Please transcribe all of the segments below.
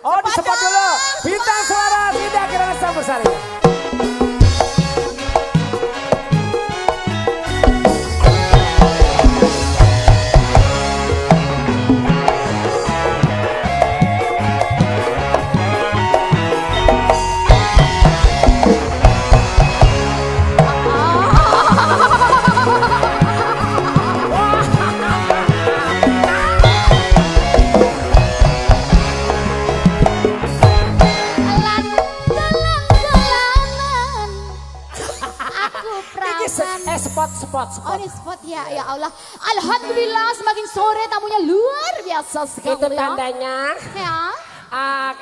Oh disebut dulu. Bintang suara tidak Kirana Campursari. Spot. Oh ini spot ya, ya Allah. Alhamdulillah semakin sore tamunya luar biasa sekali. Itu tandanya. Ya.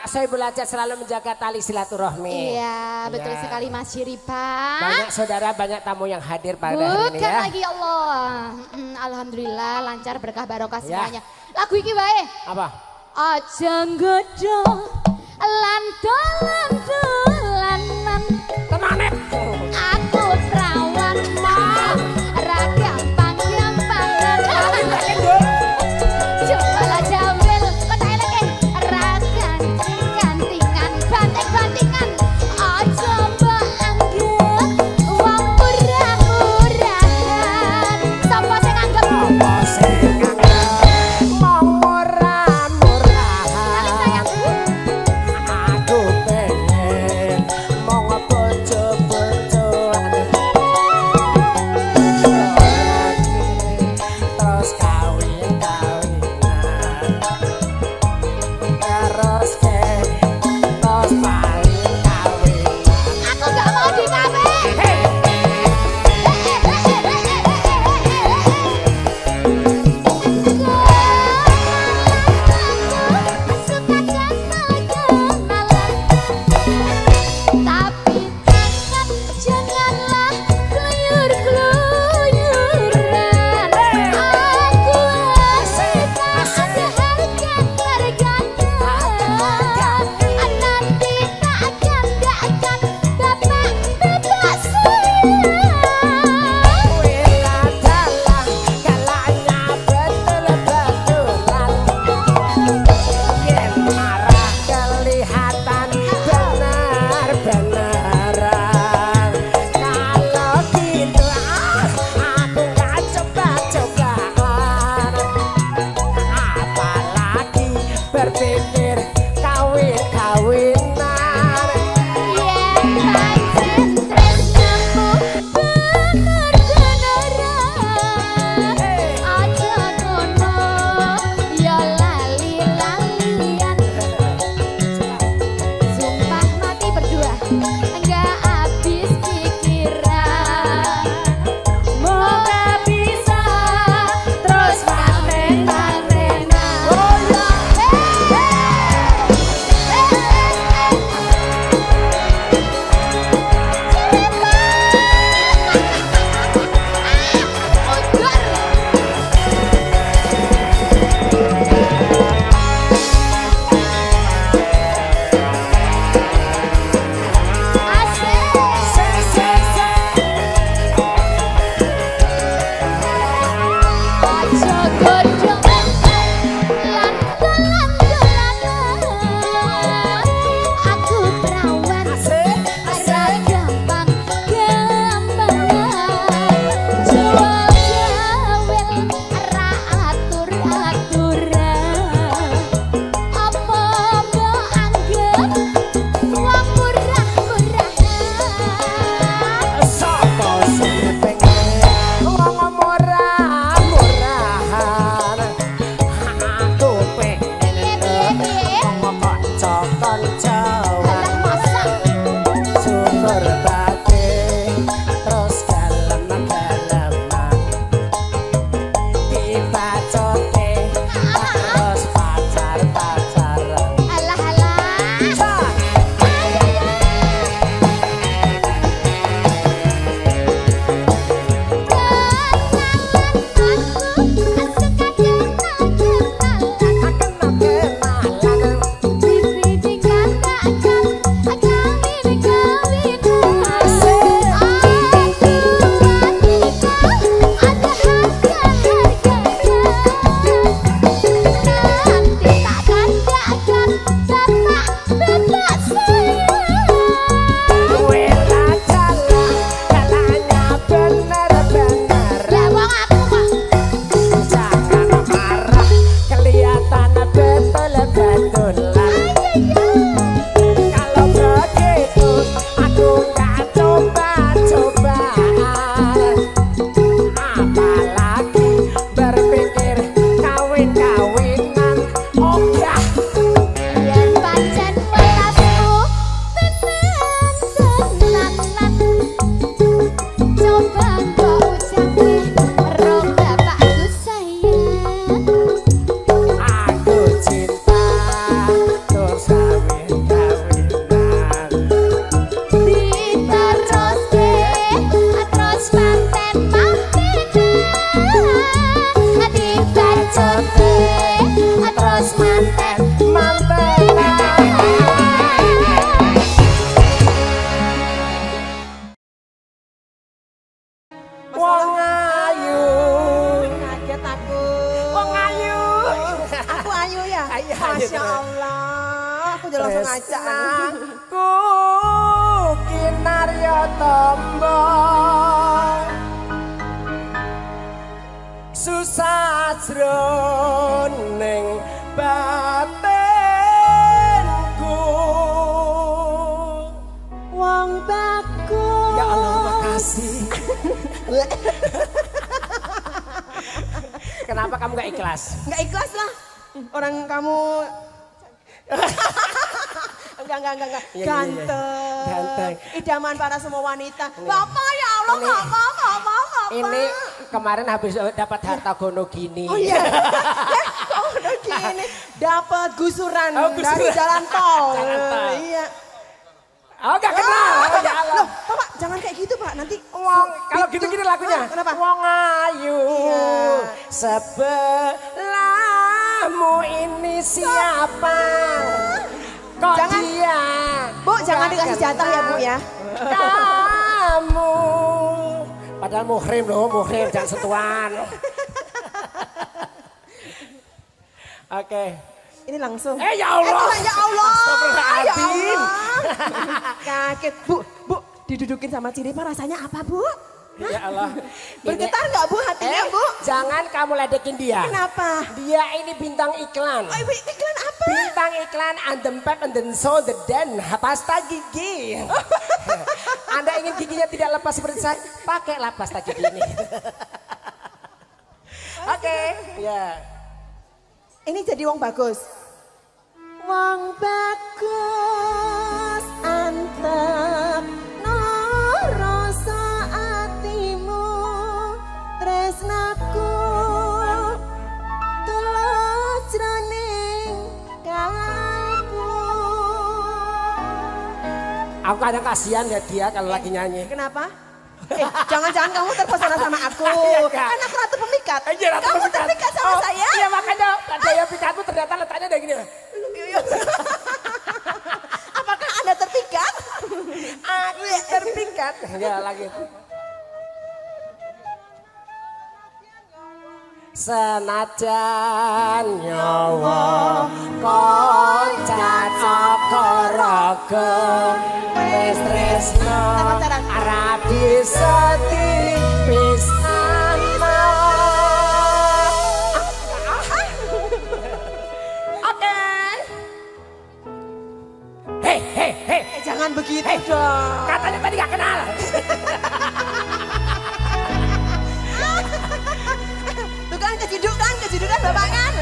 Saya belajar selalu menjaga tali silaturahmi. Iya, betul sekali Mas Syiripan. Banyak saudara, banyak tamu yang hadir pada hari ini ya. Bukan lagi Allah. Alhamdulillah lancar berkah barokah semuanya. Lagu iki wae. Apa? Aja nggodo lanto-lanto-lanan. Tenane. Aku perawan mah ra gampang-gampangan. Coba lah jambil kota eleke ra ganting-gantingan banting-bantingan. Aja mbok anggap wong murah-murahan. Sapa sing anggap? Sapa sing anggap wong murah-murahan? Aku pengen mau bojo-bojoan. Terus kawin-kawinan. Terus paling kawinan. Aku gak mau dikawin. Tapi tangan janganlah keluyur-keluyuran. Aku masih ada harga berganda. Nanti tak akan bapak saya. Adalah galaknya betul-betulan. Yen marah kelihatan benar-benaran. Kalau gitu aku gak coba-cobaan. Apalagi berpikir kawin-kawinan. Yen pancen tresnamu bener-beneran. Aja ngono ya lali-lalian. Sumpah mati berdua enggak habis pikiran. Moga bisa terus paten-patenan. Aku ayu ya? Ayu, Masya Allah. Aku udah langsung ngajak. Tresnaku kinarya tombo susah jroning batinku. Wong bagus. Ya Allah, makasih. Kenapa kamu gak ikhlas? Nggak ikhlas lah. Orang kamu enggak. Iya, Ganteng. Ganteng. Idaman para semua wanita. Bapak ya Allah, Bapak. Ini kemarin habis dapat harta gono gini. Oh iya. Kok udah gini. Dapat gusuran, Oh, gusuran. dari jalan tol. Jalan tol. Iya. Oh, gak kenal. Oh, ya Allah. Loh, Bapak jangan kayak gitu, Pak. Nanti Wong, kalau gitu gini lagunya. Kenapa? Wong ayu Iya. sebelahmu ini siapa? Kok Jangan. dia? Bu, jangan dikasih jatah ya, Bu ya. Kamu. Padahal muhrim loh, muhrim jangan sentuhan. Oke. Ini langsung. Ya Allah. Ya Allah. Ya Astagfirullahaladzim. Allah. Kaget, Bu, didudukin sama Ciripa rasanya apa, Bu? Ya Allah. Bergetar nggak, Bu, hatinya, Bu? Jangan kamu ledekin dia. Kenapa? Dia ini bintang iklan. Oh, Ibu, iklan apa? Bintang iklan Andem Pep and then so the den pasta gigi. Anda ingin giginya tidak lepas seperti saya? Pakailah pasta gigi ini. Oke. Ya. Ini jadi wong bagus. Wong bagus antep no rasa atimu tresnaku tulus jroning kalbu. Aku kadang kasihan ya dia kalau lagi nyanyi. Kenapa? Jangan-jangan kamu terpesona sama aku. Kan aku ratu pemikat. Iya, ratu Kamu pemikat. terpikat sama saya. Iya makanya daya pikatku ternyata letaknya kayak gini. Apakah Anda terpikat? Aku terpikat. Ya lagi. Senajan nyawa koncat okorogo wis tresno ora bisa dipisahno. Oke. Hei. Jangan begitu dong. Katanya tadi gak kenal. Tuh kan kejudukan Bapak kan.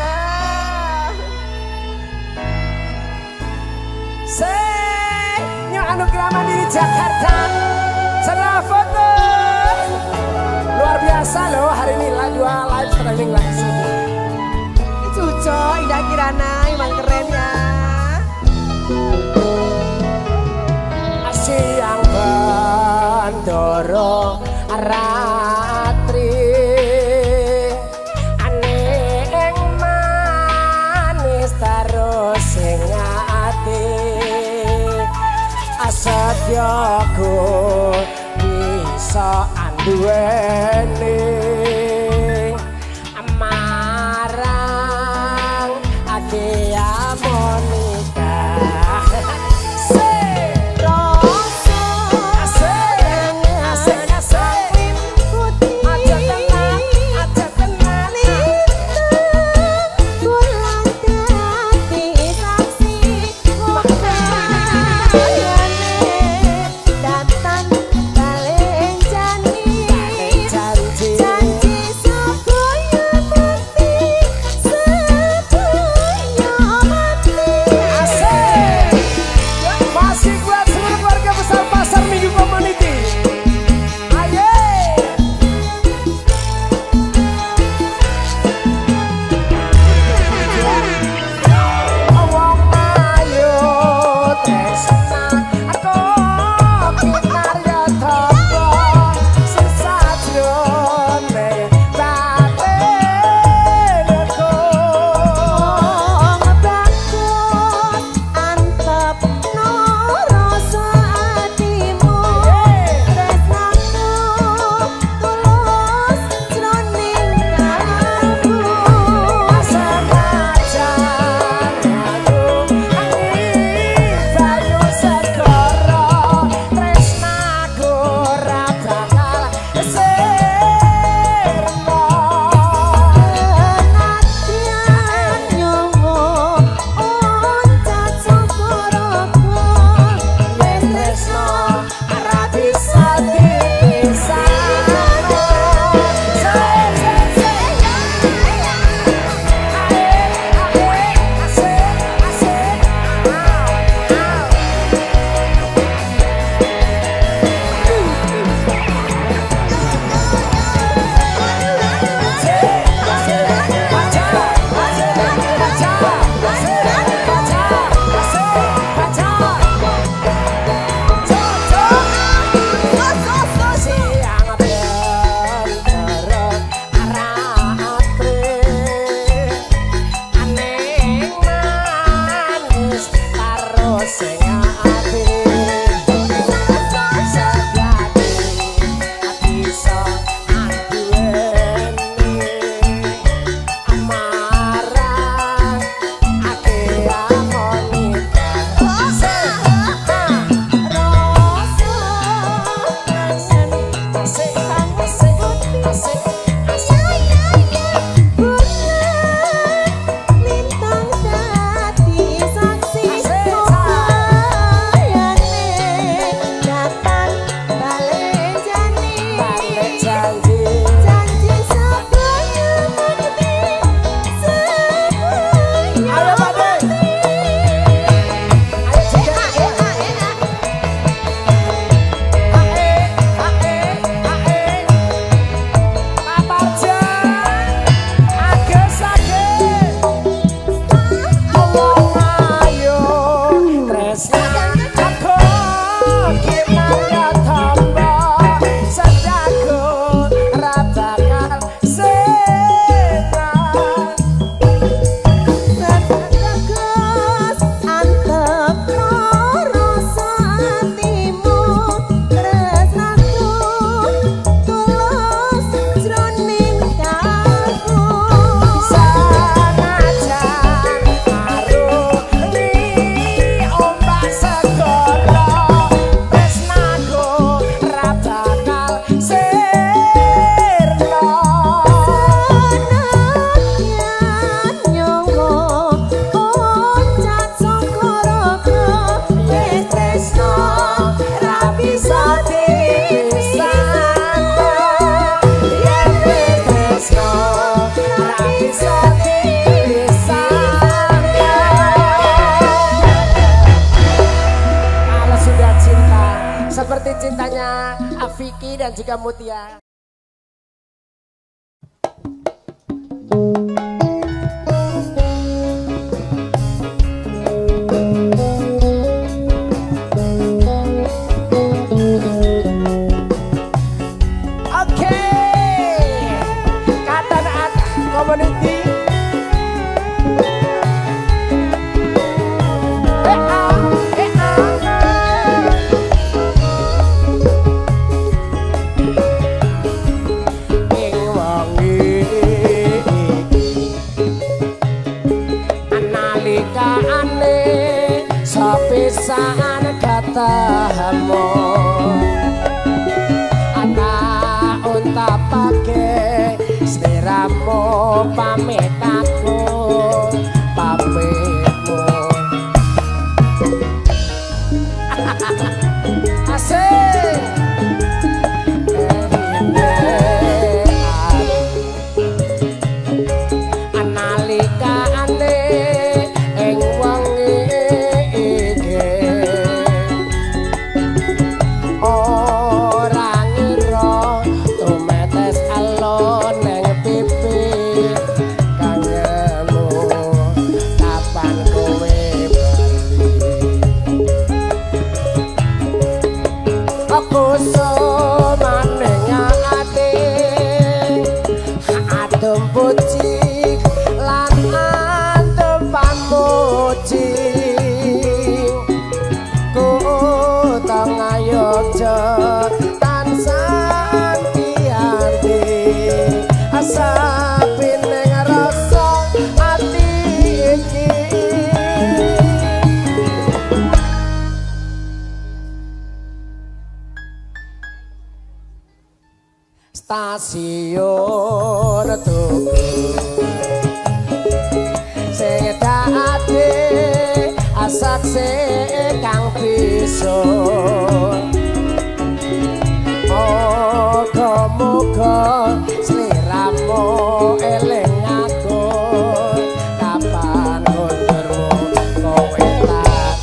Senyo Anugerah Mandiri Jakarta. Cerah foto. Luar biasa loh hari ini dua live streaming langsung. Ini Cuco, Indah Kirana, emang keren ya. Siang Bandoro Ratri Aneh manis terus sing ati asadyaku bisa anduweni amarang Adia Monica. Vicky dan juga Mutia. Oke, Katanak Community. Sepisan katamu anak unta pake seliramu pamit aku pamitmu asik analika ane ing wengi stasiun tuku sing dadi asakse kang bisa muga-muga sliramu eling aku kapan kondermu kowe tak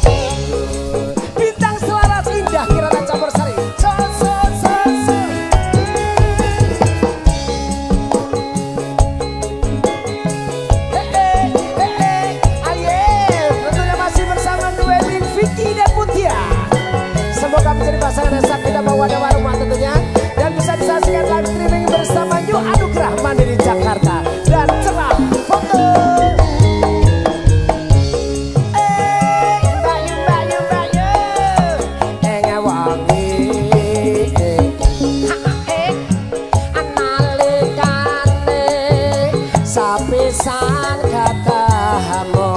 bintang selaras indah Kirana Campur Sari. Semoga menjadi pasangan yang sakit dan wadah warung tentunya, dan bisa disaksikan live streaming bersama New Anugerah Mandiri Jakarta dan Cerah Foto. Sapisan katamu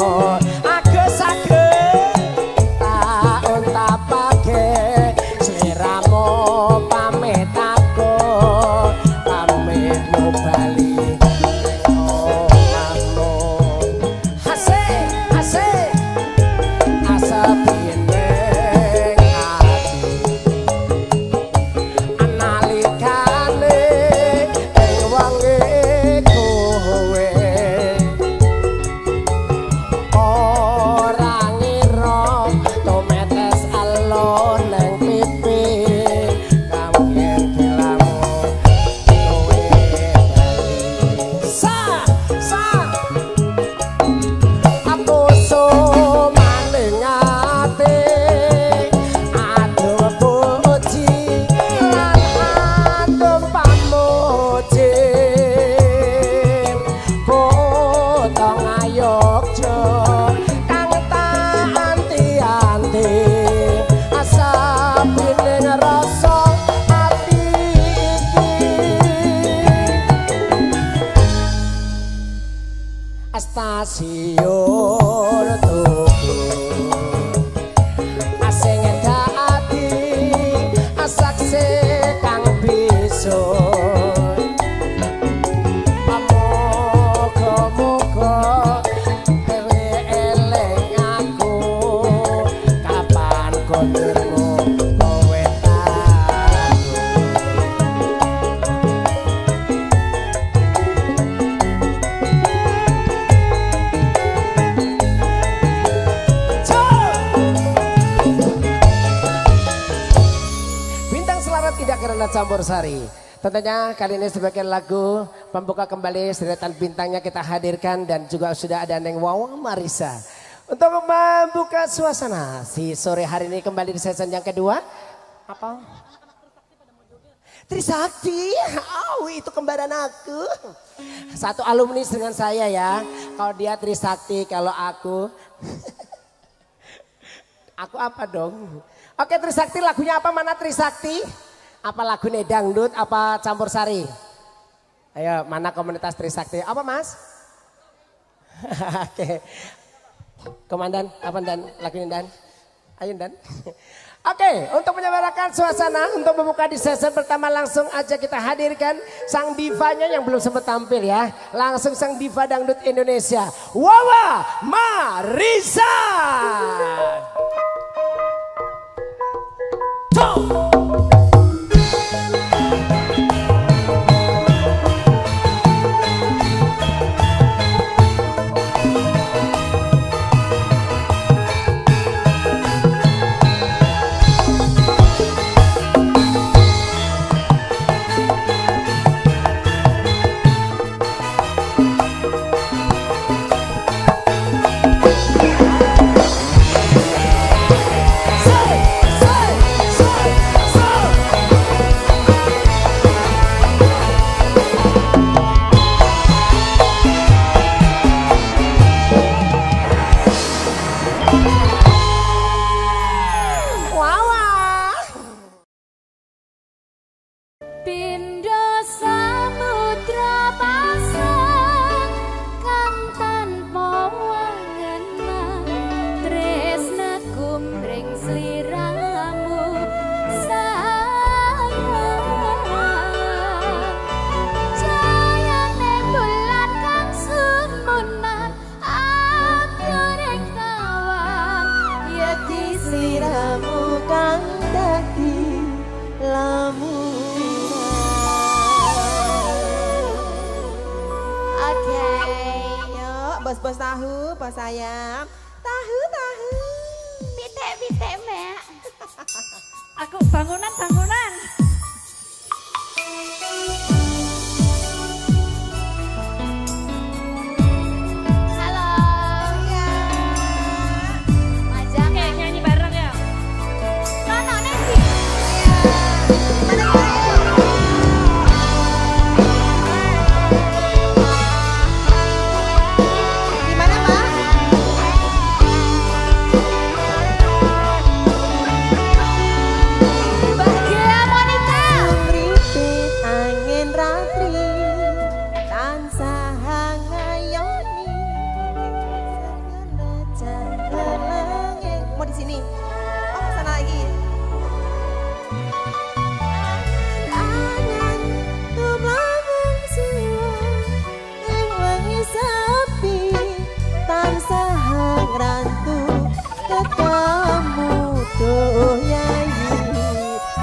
stasiun tuku asing dadi asakse kang bisa muga-muga eling aku kapan kondermu kowe tak Nanda Campur Sari. Tentunya kali ini sebagai lagu pembuka kembali sedetan bintangnya kita hadirkan dan juga sudah ada Neng Wawa Marisa. Untuk membuka suasana si sore hari ini kembali di season yang kedua. Apa? Trisakti, itu kembaran aku. Satu alumni dengan saya ya. Kalau dia Trisakti, kalau aku apa dong? Oke Trisakti, lagunya apa, mana Trisakti? Apa lagu dangdut, apa campur sari? Ayo, mana komunitas Trisakti? Apa mas? Oke. Komandan, apa Dan? Lagunya Dan? Ayo Dan. Oke, untuk menyemarakan suasana, untuk membuka di season pertama langsung aja kita hadirkan sang divanya yang belum sempat tampil ya. Langsung sang diva dangdut Indonesia, Wawa Marisa. Bos-bos tahu, bos sayang. Tahu. Pitek, Mbak. Aku bangunan. Halo. Iya. Majang. Oke, nyanyi bareng ya. Nono Nesi. Iya.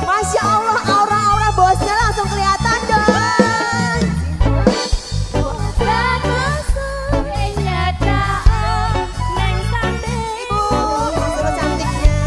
Masya Allah, aura-aura bosnya langsung kelihatan dong. Ibu, suruh cantiknya.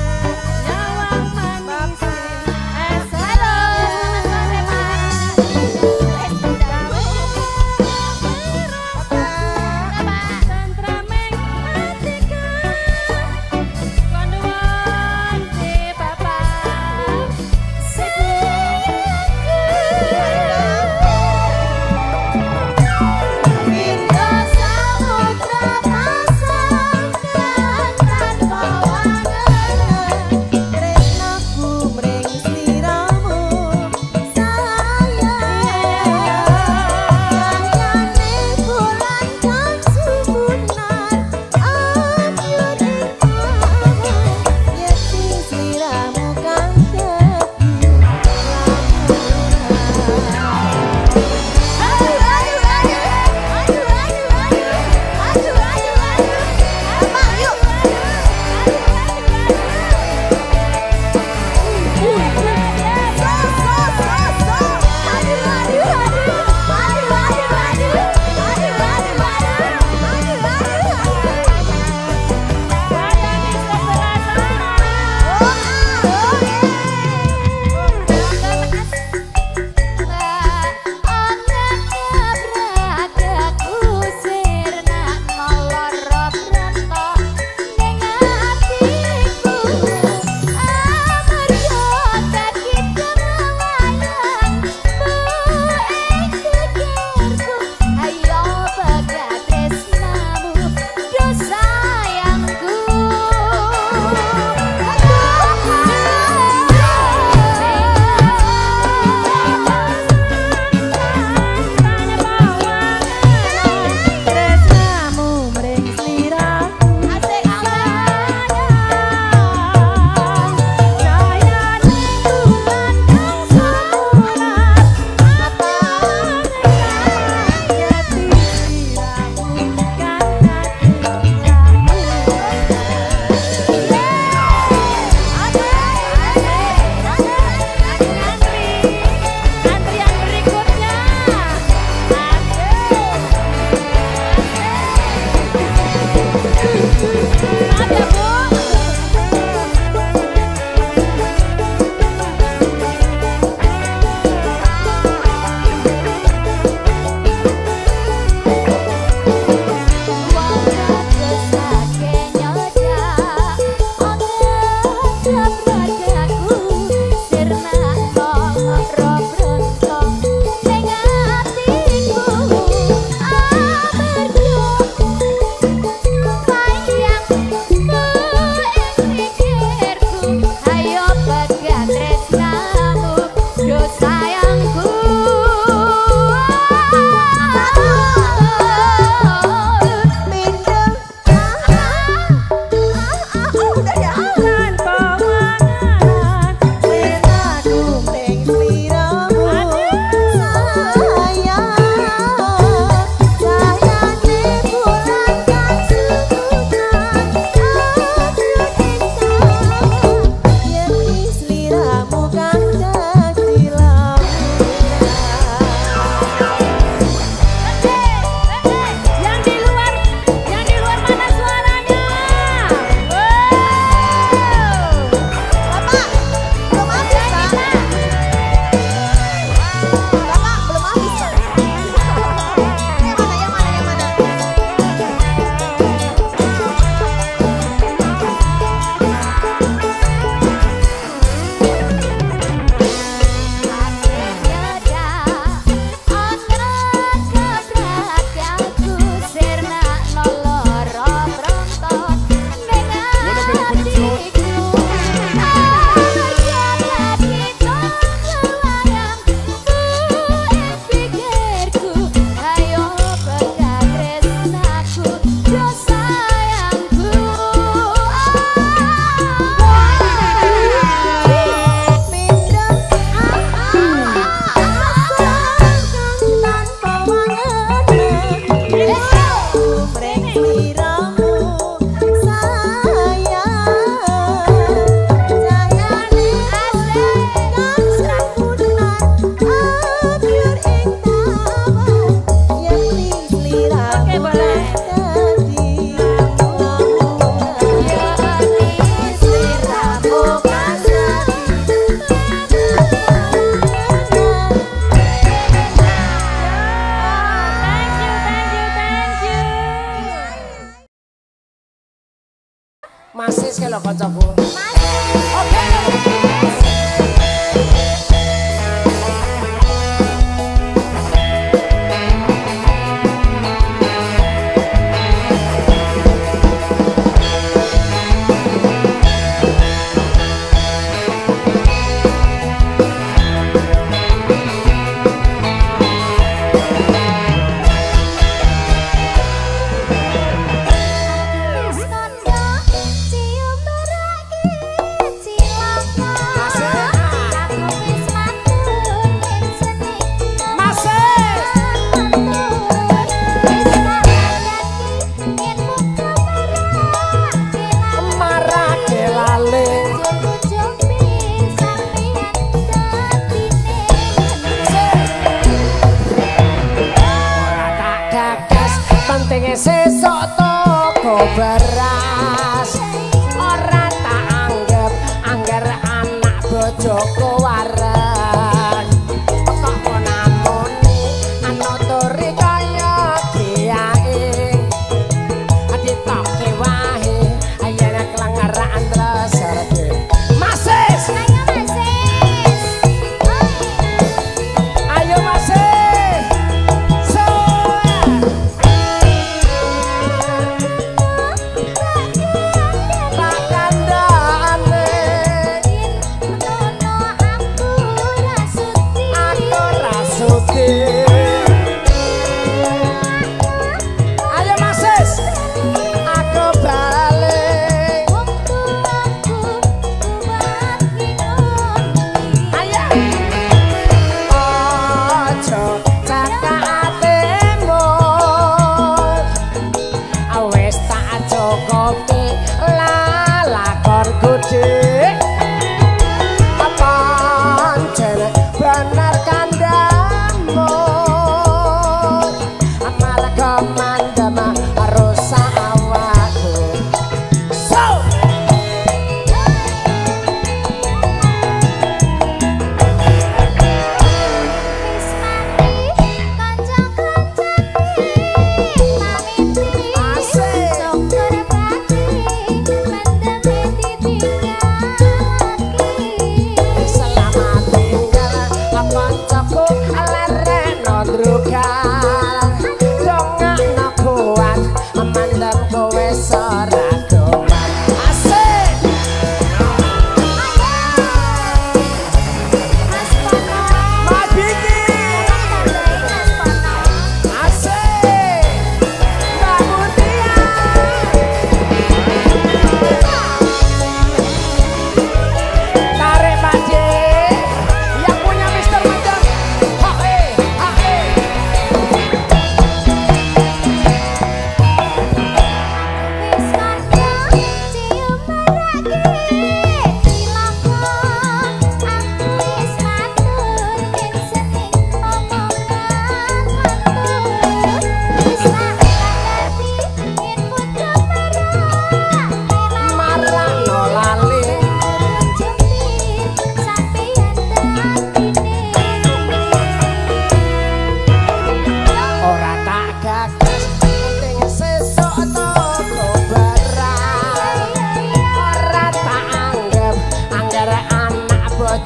Masih sekali lho kancaku. Oke. Sesok toko beras ora tak anggap angger anak bojoku wareng kok monamoni anoturi kaya kiai ditoke wae ayane kelangaran treserde Masis ayo Masis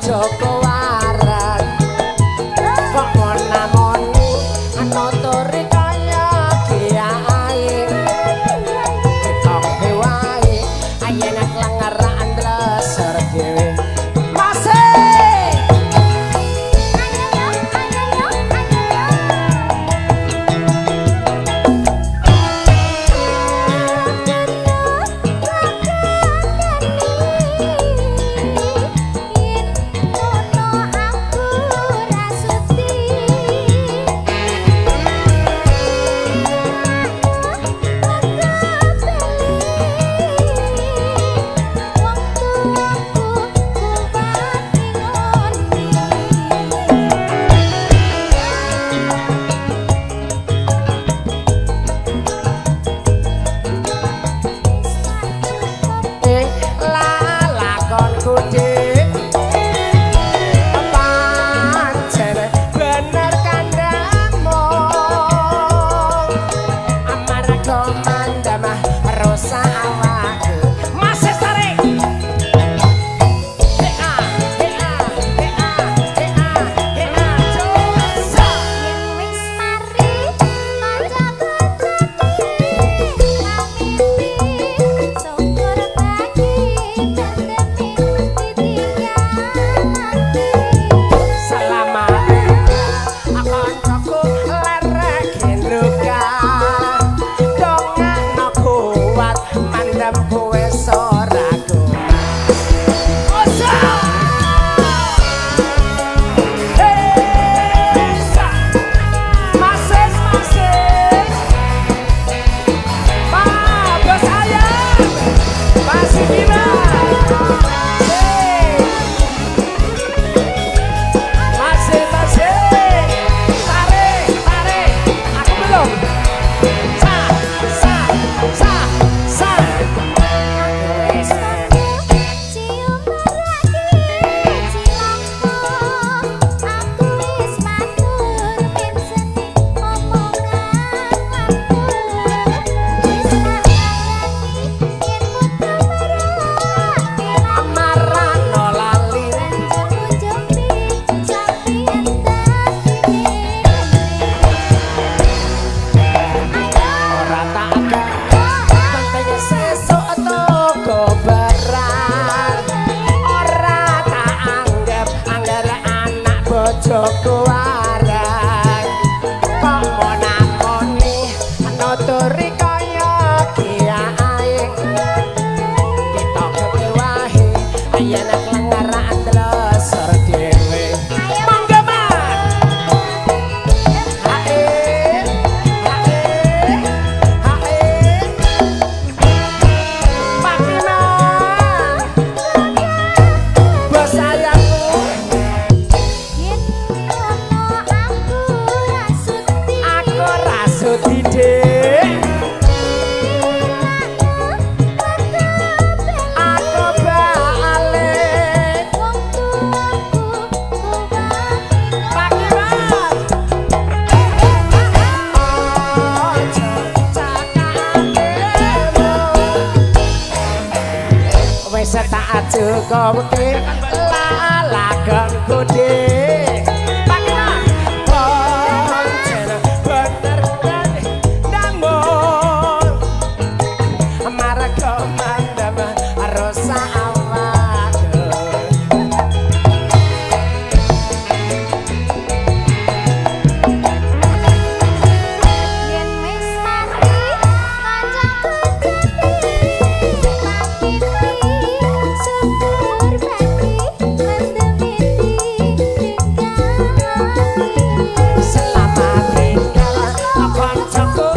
Joko waran kok monamoni anoturi kaya kiai ditoke wae ayene kelangaran dreser dhewe Mas wis ora kuman. Osa Joko waran kok monakoni nuturi kaya kiai kita kewahi yen kelengaran dlosor dhewe monggo hae Pakina bos sayangku tak cukup ke lalagon kude Pakina boncen bener dan namun marga mandam rosa awake yen wis mati kancaku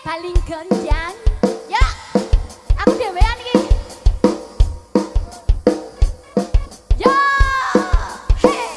paling gonjang ya aku dhewean iki ya hey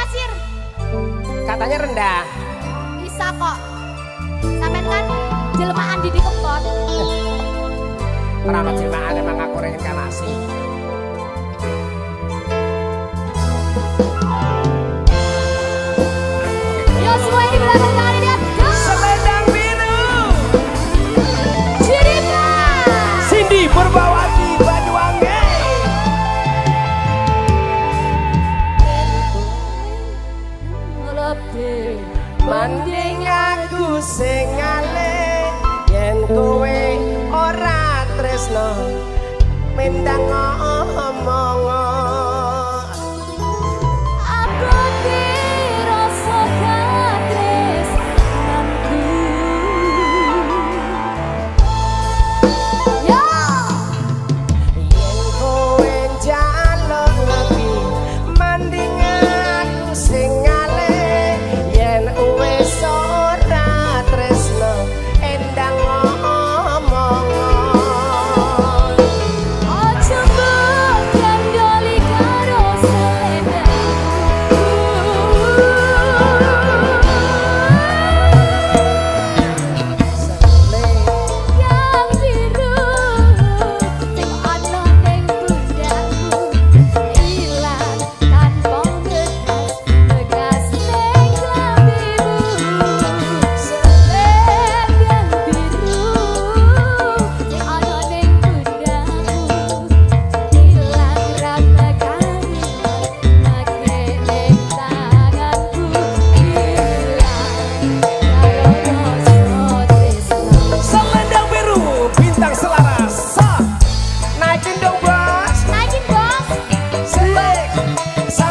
Sir? Katanya rendah. Bisa kok. Sampai kan jelmaan di kempot. Orang jelmaan emang aku reinkarnasi. Yo semua yang di belakang kali lihat. Selendang biru. Cirita. Cindy Purbawati Banyuwangi. Lebih. Mending aku sing ngalih yen kowe ora tresno mendang omongan. Aku dirasa gadis nanku. Yo. Yen kowe njaluk lebih mending aku sing ngalih yen wis ora tresno endang omongan. Ojo bukan doli karo yang biru sing ana ning pundakku ilang tanpa bekas ning klambimu. Yang biru sing ana ning pundakku ilang rata kamilan make ning tanganku ilang karo rasa tresno. Selendang biru bintang selaras. Sa naikin dong bos. Naikin bos. Selek. Sa